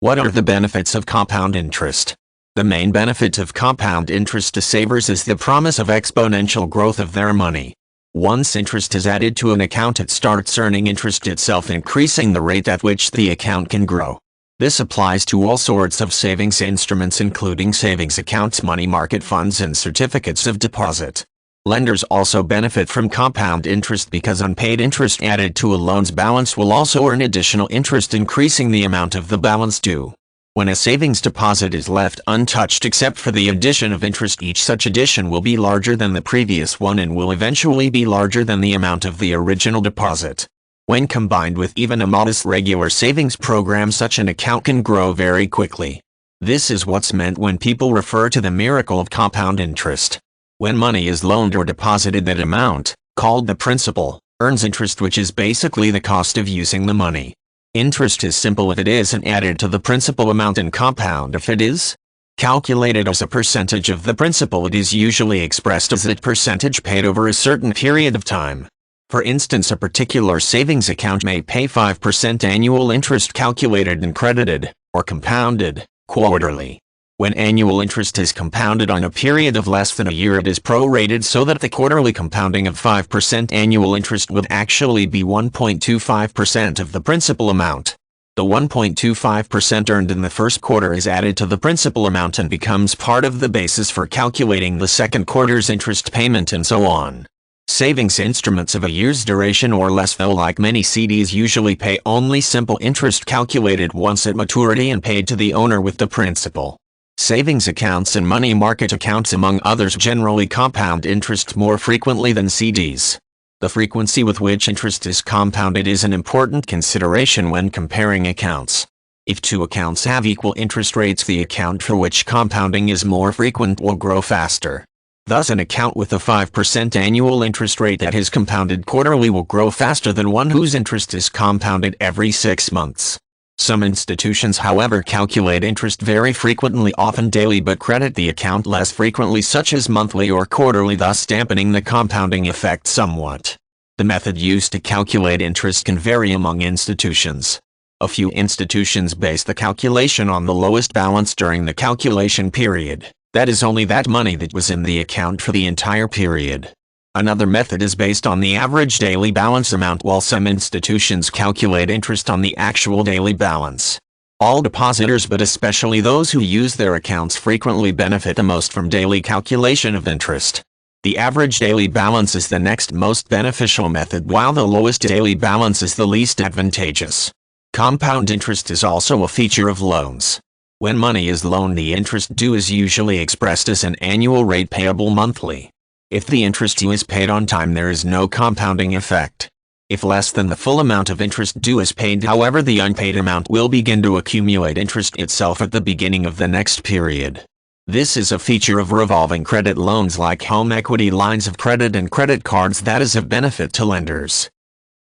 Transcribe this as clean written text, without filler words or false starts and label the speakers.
Speaker 1: What are the benefits of compound interest? The main benefit of compound interest to savers is the promise of exponential growth of their money. Once interest is added to an account, it starts earning interest itself, increasing the rate at which the account can grow. This applies to all sorts of savings instruments, including savings accounts, money market funds, and certificates of deposit. Lenders also benefit from compound interest because unpaid interest added to a loan's balance will also earn additional interest, increasing the amount of the balance due. When a savings deposit is left untouched except for the addition of interest, each such addition will be larger than the previous one and will eventually be larger than the amount of the original deposit. When combined with even a modest regular savings program, such an account can grow very quickly. This is what's meant when people refer to the miracle of compound interest. When money is loaned or deposited, that amount, called the principal, earns interest, which is basically the cost of using the money. Interest is simple if it isn't added to the principal amount, and compound if it is. Calculated as a percentage of the principal, it is usually expressed as that percentage paid over a certain period of time. For instance, a particular savings account may pay 5% annual interest calculated and credited, or compounded, quarterly. When annual interest is compounded on a period of less than a year, it is prorated so that the quarterly compounding of 5% annual interest would actually be 1.25% of the principal amount. The 1.25% earned in the first quarter is added to the principal amount and becomes part of the basis for calculating the second quarter's interest payment, and so on. Savings instruments of a year's duration or less, though, like many CDs, usually pay only simple interest calculated once at maturity and paid to the owner with the principal. Savings accounts and money market accounts, among others, generally compound interest more frequently than CDs. The frequency with which interest is compounded is an important consideration when comparing accounts. If two accounts have equal interest rates, the account for which compounding is more frequent will grow faster. Thus, an account with a 5% annual interest rate that is compounded quarterly will grow faster than one whose interest is compounded every 6 months. Some institutions, however, calculate interest very frequently, often daily, but credit the account less frequently, such as monthly or quarterly, thus dampening the compounding effect somewhat. The method used to calculate interest can vary among institutions. A few institutions base the calculation on the lowest balance during the calculation period. That is, only that money that was in the account for the entire period. Another method is based on the average daily balance amount, while some institutions calculate interest on the actual daily balance. All depositors, but especially those who use their accounts frequently, benefit the most from daily calculation of interest. The average daily balance is the next most beneficial method, while the lowest daily balance is the least advantageous. Compound interest is also a feature of loans. When money is loaned, the interest due is usually expressed as an annual rate payable monthly. If the interest due is paid on time, there is no compounding effect. If less than the full amount of interest due is paid, however, the unpaid amount will begin to accumulate interest itself at the beginning of the next period. This is a feature of revolving credit loans like home equity lines of credit and credit cards that is of benefit to lenders.